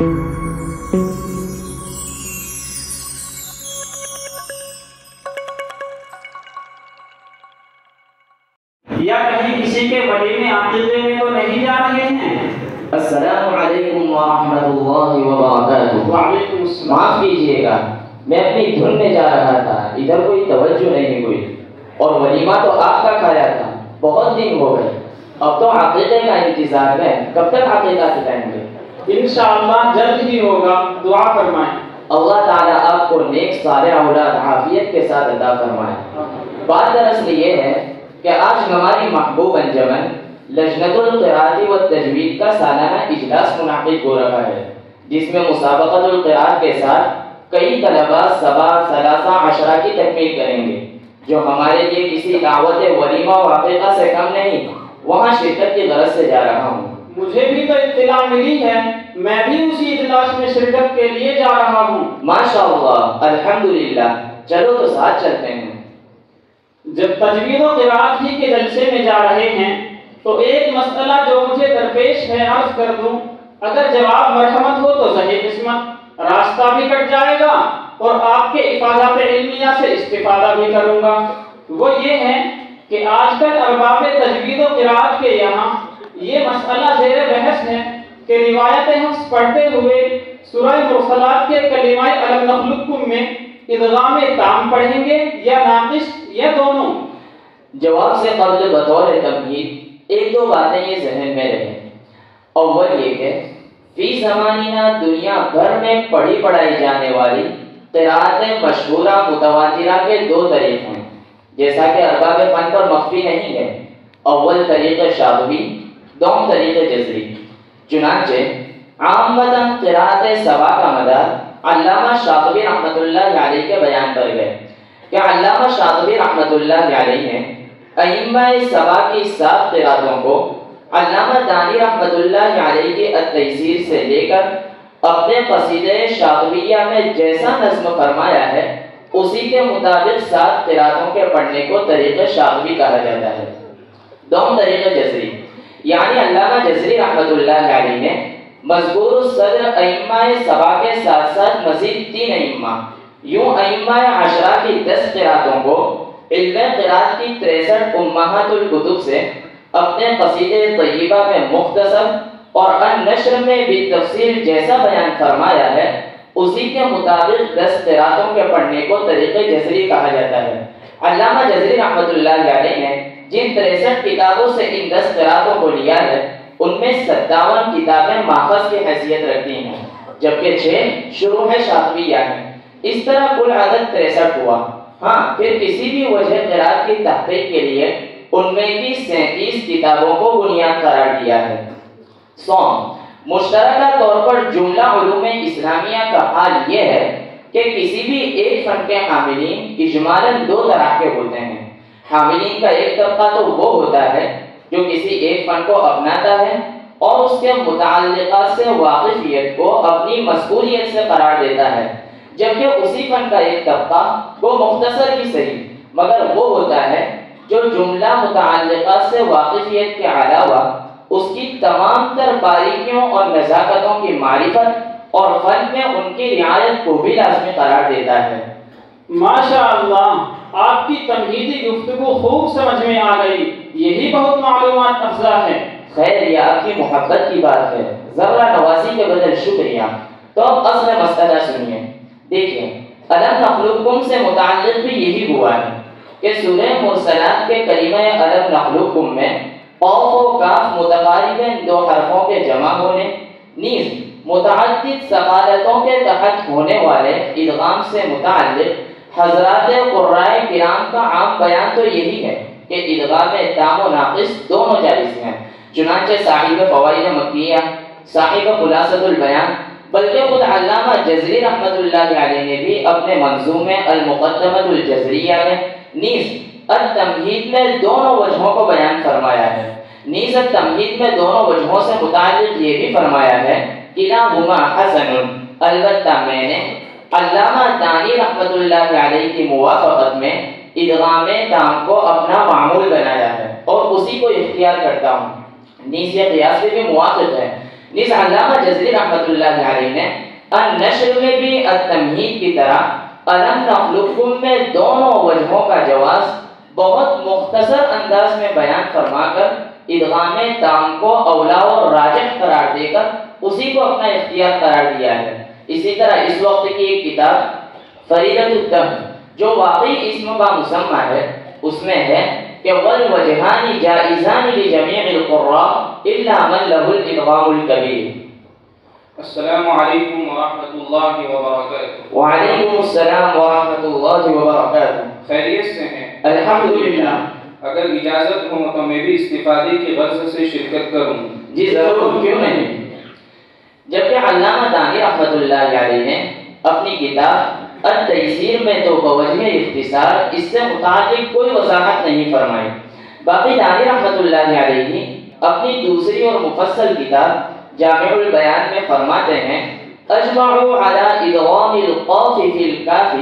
یا کہیں کسی کے ولیمے عقیقے میں تو نہیں جا رہے ہیں؟ السلام علیکم ورحمۃ اللہ وبرکاتہ۔ وعلیکم السلام۔ معاف کیجیے گا، میں اپنی دھن میں جا رہا تھا، ادھر کوئی توجہ نہیں ہوئی، اور ولیمہ تو آپ کا کھایا تھا، بہت دن ہو گئے، اب تو عقیقے کا انتظار ہے، کب تک عقیقہ کھلائیں گے؟ انشاءاللہ جلد ہی ہوگا، دعا فرمائیں۔ اللہ تعالیٰ آپ کو نیک صالح اولاد عافیت کے ساتھ عطا فرمائے۔ بات دراصل یہ ہے کہ آج ہماری محبوب انجمن لجنت القراءت و تجوید کا سالانہ اجلاس منعقد ہو رہا ہے، جس میں مسابقۃ القراءت کے ساتھ کئی طلباء سبا ثلاثہ عشرہ کی تکمیل کریں گے، جو ہمارے لیے کسی دعوت ولیمہ و عقیقہ سے کم نہیں، وہاں شرکت کی غرض سے جا رہا ہوں۔ مجھے بھی تو اطلاع ملی ہے، میں بھی اسی اجلاس میں شرکت کے لیے جا رہا ہوں۔ ماشاءاللہ، الحمدللہ، چلو تو ساتھ چلتے ہیں۔ جب تجوید و قراءت ہی کے جلسے میں جا رہے ہیں تو ایک مسئلہ جو مجھے درپیش ہے عرض کر دوں، اگر جواب مرحمت ہو تو صحیح قسمت، راستہ بھی کٹ جائے گا اور آپ کے افادات علمیہ سے استفادہ بھی کروں گا۔ وہ یہ ہے کہ آج کل ارباب تجوید و قراءت کے یہاں یہ مسئلہ زیر بحث ہے کہ روایت حفظ پڑھتے ہوئے سورہ مرسلات کے کلمہ الم نخلقکم میں ادغام تام پڑھیں گے یا ناقص یا دونوں؟ جواب سے قبل بطور تمہید ایک دو باتیں یہ ذہن میں رہیں۔ اول یہ کہ فی زمانہ دنیا بھر میں پڑھی پڑھائی جانے والی قراءت مشہورہ متواترہ کے دو طریق ہیں، جیسا کہ ارباب فن پر مخفی نہیں ہے۔ اول طریق شاطبی، دوم طریق جزری۔ چنانچہ عامتاً قراءت سبا کا مدار علامہ شاطبی رحمۃ اللہ علیہ کے بیان پر گئے کہ علامہ شاطبی رحمۃ اللہ علیہ نے ائمہ سبا کی 7 قراءتوں کو علامہ دانی رحمۃ اللہ علیہ کے التیسیر سے لے کر اپنے قصیدہ شاطبیہ میں جیسا نظم فرمایا ہے اسی کے مطابق 7 قراءتوں کے پڑھنے کو طریق شاطبی کہا جاتا ہے۔ دوم طریق جزری، یعنی علامہ جزری رحمۃ اللہ علیہ نے مذکور الصدر ائمہ سبا کے ساتھ ساتھ مزید 3 ائمہ یوں ائمہ عشرہ کی 10 قراءتوں کو علم قراءت کی 63 امہات الکتب سے اپنے قصیدہ طیبہ میں مختصر اور النشر میں بھی تفصیل جیسا بیان فرمایا ہے اسی کے مطابق 10 قراءتوں کے پڑھنے کو طریق جزری کہا جاتا ہے۔ علامہ جزری رحمۃ اللہ علیہ نے جن 63 کتابوں سے ان 10 قراءتوں کو لیا ہے ان میں 57 کتابیں ماخذ کی حیثیت رکھتی ہیں، جبکہ 6 شروح شاطبیہ ہیں۔ اس طرح کل عدد 63 ہوا۔ ہاں، پھر کسی بھی وجہ قراءت کی تحقیق کے لیے ان میں کی 37 کتابوں کو بنیاد قرار دیا ہے۔ سوم، مشترکہ طور پر جملہ علوم اسلامیہ کا حال یہ ہے کہ کسی بھی ایک فن کے حاملین اجمالاً 2 طرح کے ہوتے ہیں۔ حاملین کا ایک طبقہ تو وہ ہوتا ہے جو کسی ایک فن کو اپناتا ہے اور اس کے متعلقات سے واقفیت کو اپنی مسئولیت سے قرار دیتا ہے، جبکہ اسی فن کا ایک طبقہ وہ مختصر ہی صحیح مگر وہ ہوتا ہے جو جملہ متعلقات سے واقفیت کے علاوہ اس کی تمام تر باریکیوں اور نزاکتوں کی معرفت اور فن میں ان کی رعایت کو بھی لازمی قرار دیتا ہے۔ ماشاءاللہ، آپ کی تمہیدی گفتگو خوب سمجھ میں آ گئی، یہی بہت معلومات افزا ہے۔ خیر، یہ آپ کی محبت کی بات ہے، ذرہ نوازی کے بدل شکریہ۔ تو اب اصل مسئلہ سنیے۔ دیکھیں، الم نخلقکم سے متعلق بھی یہی ہوا ہے کہ سورہ مرسلات کے کلمہ الم نخلقکم میں قاف و کاف متقارباً 2 حرفوں کے جمع ہونے نیز متعدد ثقالتوں کے تحت ہونے والے ادغام سے متعلق حضرات قرائے کرام کا عام بیان تو یہی ہے کہ ادغام تام و ناقص دونوں جائز ہیں، چنانچہ صاحب فوائد مکیہ، صاحب خلاصۃ البیان، بلکہ خود علامہ جزری رحمۃ اللہ علیہ نے بھی اپنے منظوم المقدمۃ الجزریہ میں نیز التمہید میں دونوں وجہوں کو بیان فرمایا ہے۔ نیز التمہید میں دونوں وجہوں سے متعلق یہ بھی فرمایا ہے کلاہما حسن، البتہ میں نے علامہ دانی رحمۃ اللہ علیہ کی موافقت میں ادغام تام کو اپنا معمول بنایا ہے اور اسی کو اختیار کرتا ہوں۔ نیز یہ قیاس بھی موافق ہے نیز علامہ جزری رحمۃ اللہ علیہ نے النشر میں بھی التمہید کی طرح الم نخلقکم میں دونوں وجہوں کا جواز بہت مختصر انداز میں بیان فرما کر ادغام تام کو اولا اور راجح قرار دے کر اسی کو اپنا اختیار قرار دیا ہے۔ اسی طرح اس وقت کی ایک کتاب فریدۃ الدم جو واقعی اسم با مسمى ہے، اس میں ہے کہ والوجہان جائزان لجمیع القراء الا من له الادغام الکبیر۔ السلام علیکم ورحمۃ اللہ وبرکاتہ۔ وعلیکم السلام ورحمۃ اللہ وبرکاتہ۔ خیریت سے ہیں؟ الحمدللہ۔ اگر اجازت ہو تو میں بھی استفادے کی غرض سے شرکت کروں؟ جی ضرور، کیوں نہیں۔ جبکہ علامہ دانی رحمۃ اللہ علیہ نے اپنی کتاب التیسیر میں تو بوجہ اختصار اس سے متعلق کوئی وضاحت نہیں فرمائی، باقی دانی رحمۃ اللہ علیہ کی اپنی دوسری اور مفصل کتاب جامع البیان میں فرماتے ہیں اجمعوا علی ادغام القاف فی الکاف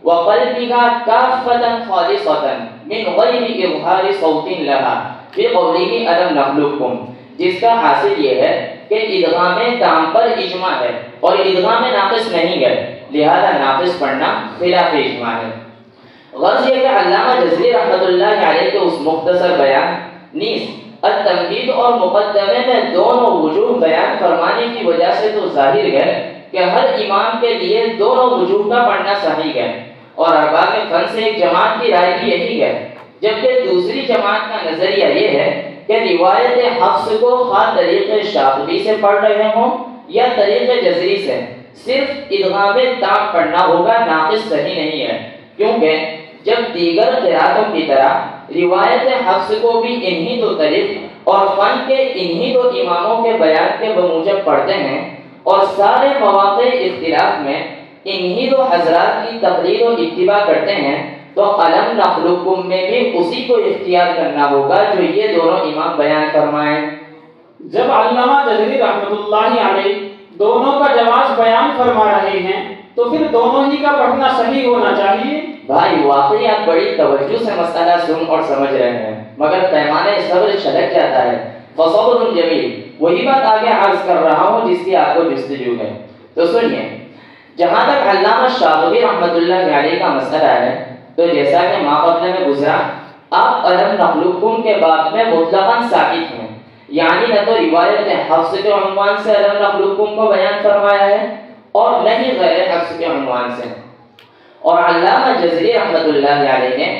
وقلبها کافۃ خالصۃ من غیر اظہار صوت لها فی قوله الم نخلقکم، جس کا حاصل یہ ہے کہ ادغام تام پر اجماع ہے اور ادغام ناقص نہیں ہے، لہذا ناقص پڑھنا خلاف اجماع ہے۔ غرض یہ کہ علامہ جزری رحمۃ اللہ علیہ کے اس مختصر بیان نیز التمہید اور مقدمے میں دونوں وجوہ بیان فرمانے کی وجہ سے تو ظاہر ہے کہ ہر امام کے لیے دونوں وجوہ کا پڑھنا صحیح ہے، اور ارباب فن سے ایک جماعت کی رائے بھی یہی ہے، جبکہ دوسری جماعت کا نظریہ یہ ہے کہ روایت حفص کو خواہ طریق شاطبی سے پڑھ رہے ہوں یا طریق جزری سے، صرف ادغام تام پڑھنا ہوگا، ناقص صحیح نہیں ہے، کیونکہ جب دیگر قراتوں کی طرح روایت حفص کو بھی انہی دو طریق اور فن کے انہی دو اماموں کے بیان کے بموجب پڑھتے ہیں اور سارے مواقع اختلاف میں انہی دو حضرات کی تقلید و اتباع کرتے ہیں، تو الم نخلقکم میں بھی اسی کو اختیار کرنا ہوگا جو یہ دونوں امام بیان فرمائیں۔ جب علامہ جزری رحمۃ اللہ علیہ دونوں کا جواز بیان فرما رہے ہیں تو پھر دونوں ہی کا پڑھنا صحیح ہونا چاہیے۔ بھائی واقعی آپ بڑی توجہ سے مسئلہ سن اور سمجھ رہے ہیں، مگر پیمانے صبر چھلک جاتا ہے۔ فصبر جمیل، وہی بات آگے عرض کر رہا ہوں جس کی آپ کو جستجو ہے۔ تو سنیے، جہاں تک علامہ شاطبی رحمۃ اللہ علیہ کا مسئلہ ہے تو جیسا کہ ماقبل میں گزرا، آپ الم نخلقکم کے باب میں مطلقاً ساکت ہیں، یعنی نہ تو روایت حفص کے عنوان سے الم نخلقکم کو بیان فرمایا ہے اور نہ ہی غیر حفص کے عنوان سے۔ اور علامہ جزری رحمۃ اللہ علیہ نے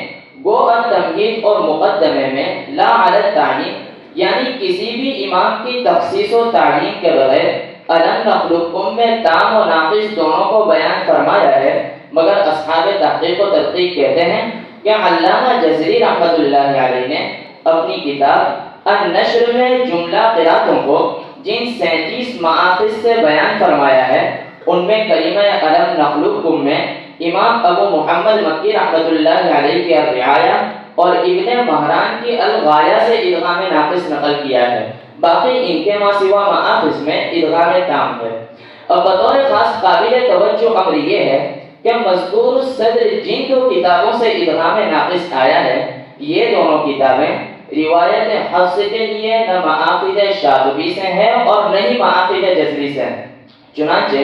گو التمہید اور مقدمے میں لا علی التعین، یعنی کسی بھی امام کی تخصیص و تعین کے بغیر الم نخلقکم میں تام و ناقص دونوں کو بیان فرمایا ہے، مگر اصحاب تحقیق و تدقیق کہتے ہیں کہ علامہ جزری رحمۃ اللہ علیہ نے اپنی کتاب النشر میں جملہ قراتوں کو جن 37 مآخذ سے بیان فرمایا ہے، ان میں کلمہ الم نخلقکم میں امام ابو محمد مکی رحمۃ اللہ علیہ کی الرعایہ اور ابن مہران کی الغایہ سے ادغام ناقص نقل کیا ہے، باقی ان کے ماں سوا مآخذ میں ادغام تام ہے۔ اب بطور خاص قابل توجہ امر یہ ہے کہ مذکور صدر جن دو کتابوں سے ادغام ناقص آیا ہے، یہ دونوں کتابیں روایت حفص کے لیے نہ مآخذ شاطبی سے ہیں اور نہ ہی مآخذ جزری سے ہیں۔ چنانچہ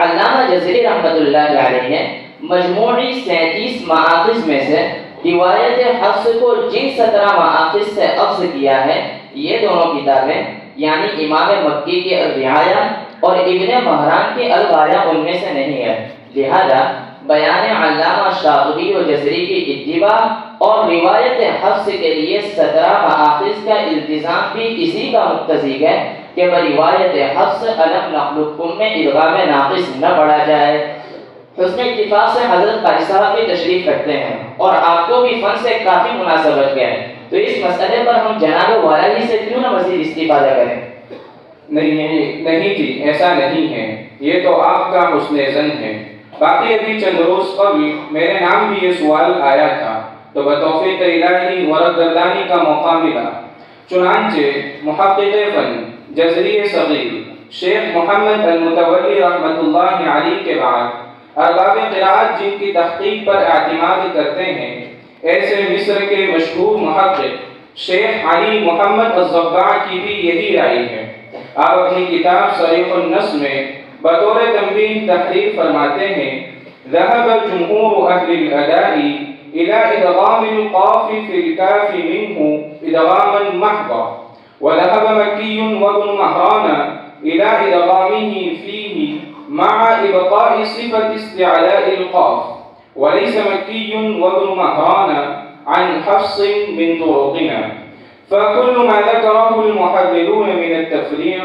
علامہ جزری رحمۃ اللہ علیہ نے مجموعی 37 مآخذ میں سے روایت حفص کو جن 17 مآخذ سے اخذ کیا ہے، یہ دونوں کتابیں یعنی امام مکی کی الرعایہ اور ابن مہران کی الغایہ ان میں سے نہیں ہے، لہذا بیان علامہ شاطبی و جزری کی اتباع اور روایت حفص کے لیے 17 مآخذ کا التزام بھی اسی کا مقتضی ہے کہ روایت حفص الم نخلقکم میں ادغام ناقص نہ پڑھا جائے۔ حسن اتفاق سے حضرت قاری صاحب بھی تشریف رکھتے ہیں اور آپ کو بھی فن سے کافی مناسبت ہے، تو اس مسئلے پر ہم جناب والا ہی سے کیوں نہ مزید استفادہ کریں؟ نہیں جی، ایسا نہیں ہے، یہ تو آپ کا حسن ظن ہے۔ باقی ابھی چند روز قبل میرے نام بھی یہ سوال آیا تھا تو بتوفیق الہی ورق گردانی کا موقع ملا، چنانچہ محقق فن جزری صغیر شیخ محمد المتولی رحمۃ اللہ علیہ کے بعد ارباب قرات جن کی تحقیق پر اعتماد کرتے ہیں، ایسے مصر کے مشہور محقق شیخ علی محمد الضباع کی بھی یہی رائے ہے۔ آپ اپنی کتاب صریح النص میں بطور تنبیہ تحریر فرماتے ہیں ذهب جمهور أهل الأداء إلى إدغام القاف في الكاف منه إدغاما محضا وذهب مكي وابن مهران إلى إدغامه فيه مع إبقاء صفة استعلاء القاف وليس مكي وابن مهران عن حفص من طرقنا فكل ما ذكره المحررون من التفريع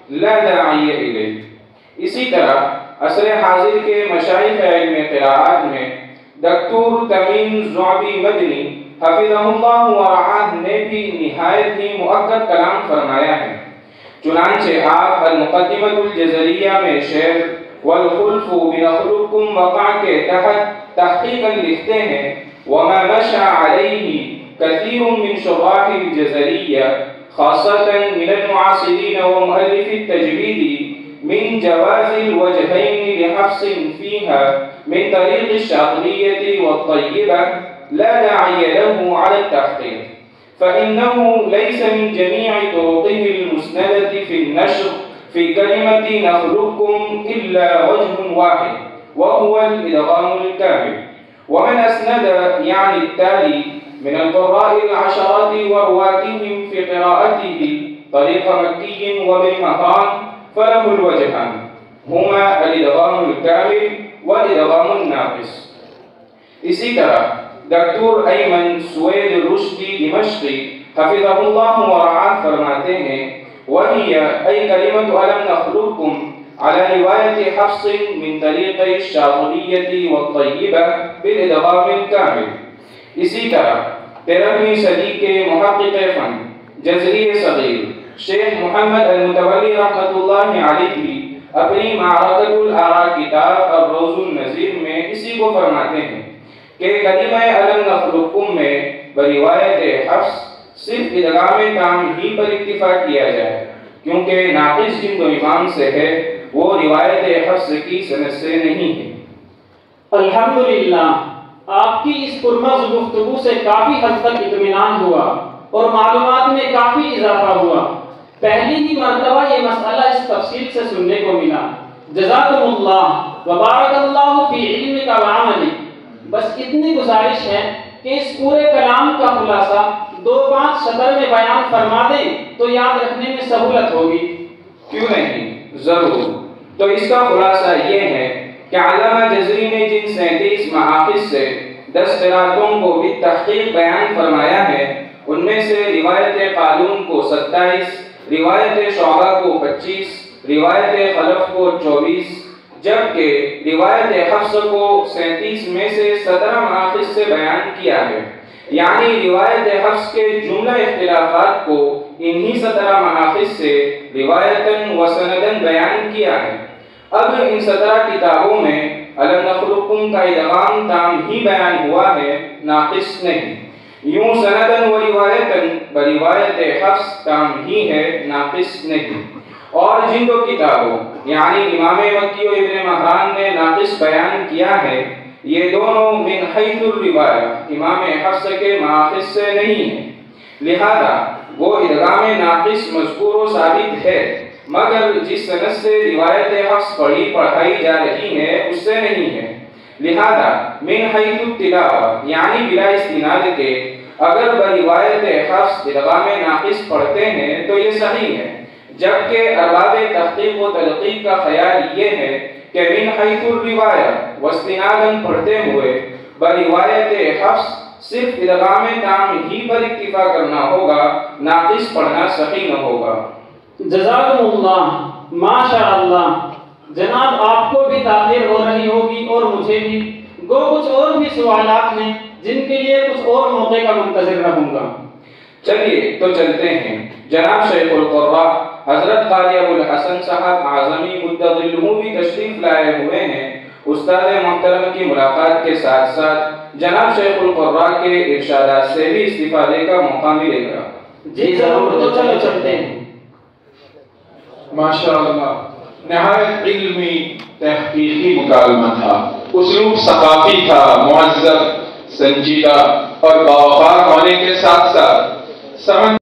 لا داعي إليه. اسی طرح عصر حاضر کے مشائخ علم قراءات میں دکتور تمیم زعبی مدنی حفظہ اللہ ورعاہ نے بھی نہایت ہی مؤکد کلام فرمایا ہے. چنانچہ آپ المقدمۃ الجزریہ میں شعر والخلف بنخلقکم وقع کے تحت تحقیقا لکھتے ہیں وما مشى عليه كثير من شراح الجزرية خاصة من المعاصرين ومؤلف التجويد من جواز الوجهين لحفص فيها من طريق الشاطبية والطيبة لا داعي له على التحقيق فإنه ليس من جميع طرقه المسندة في النشر في كلمة نخلقكم إلا وجه واحد وهو الإدغام الكامل. ومن أسند يعني التالي من القراء العشرات ورواتهم في قراءته طريق مكي وابن مهران فله الوجهان هما الإدغام الكامل والإدغام الناقص. اسی طرح دکتور ایمن سوید رشدی دمشقی حفظہ اللہ ورعاہ فرماتے ہیں وہی ای کلمۃ ألم نخلقکم على رواية حفص من طريق الشاطبية والطيبة بالإدغام الكامل. اسی طرح 13ویں صدی کے محقق فن جزری صغیر شیخ محمد المتولی رحمۃ اللہ علیہ بھی اپنی معرکۃ الآراء کتاب الروض النظیر میں اسی کو فرماتے ہیں کہ کلمہ ألم نخلقکم میں بروایت حفص صرف ادغام تام ہی پر اکتفا کیا جائے کیونکہ ناقص جن دو امام سے ہے وہ روایت حفص کی سند سے نہیں ہے. الحمدللہ آپ کی اس پرمغز گفتگو سے کافی حد تک اطمینان ہوا اور معلومات میں کافی اضافہ ہوا. پہلی ہی مرتبہ یہ مسئلہ اس تفصیل سے سننے کو ملا. جزاکم اللہ وبارک اللہ فی علمک وعملک. بس اتنی گزارش ہے کہ اس پورے کلام کا خلاصہ 2-5 سطر میں بیان فرما دیں تو یاد رکھنے میں سہولت ہوگی. کیوں نہیں، ضرور. تو اس کا خلاصہ یہ ہے کہ علامہ جزری نے جن 37 محافظ سے 10 قراتوں کو بالتحقیق بیان فرمایا ہے ان میں سے روایت قالون کو 27، روایت شعبہ کو 25، روایت خلف کو 24، جبکہ روایت حفص کو 37 میں سے 17 محافظ سے بیان کیا ہے. یعنی روایت حفص کے جملہ اختلافات کو انہی 17 محافظ سے روایتاً و سنداً بیان کیا ہے. اب ان 17 کتابوں میں ألم نخلقکم کا ادغام تام ہی بیان ہوا ہے، ناقص نہیں. یوں سنداً و روایتاً بروایت حفص تام ہی ہے، ناقص نہیں. اور جن دو کتابوں یعنی امام مکی و ابن مہران نے ناقص بیان کیا ہے یہ دونوں من حیث الروایہ امام حفص کے ماخذ سے نہیں ہیں، لہذا وہ ادغام ناقص مذکور و ثابت ہے مگر جس سند سے روایت حفص پڑھائی جا رہی ہے اس سے نہیں ہے. لہذا من حیث التلاوہ یعنی بلا استناد کے اگر بروایت حفص ادغام ناقص پڑھتے ہیں تو یہ صحیح ہے، جبکہ ارباب تحقیق و تدقیق کا خیال یہ ہے کہ من حیث الروایہ واستنادا پڑھتے ہوئے بروایت حفص صرف ادغام تام ہی پر اکتفا کرنا ہوگا، ناقص پڑھنا صحیح نہ ہوگا. جزاکم اللہ ماشاء اللہ. جناب آپ کو بھی تاخیر ہو رہی ہوگی اور مجھے بھی، گو کچھ اور بھی سوالات ہیں جن کے لیے کچھ اور موقع کا منتظر رہوں گا. چلیے تو چلتے ہیں. جناب شیخ القراء حضرت قاری ابو الحسن صاحب اعظمی مدظلہ بھی تشریف لائے ہوئے ہیں. استاد محترم کی ملاقات کے ساتھ ساتھ جناب شیخ القراء کے ارشادات سے بھی استفادے کا موقع ملے گا. جی ضرور، تو چلو چلتے ہیں. ماشاءاللہ نہایت علمی تحقیقی مکالمہ تھا، اسلوب ثقافی تھا، مہذب، سنجیدہ اور باوقار ہونے کے ساتھ ساتھ سمجھ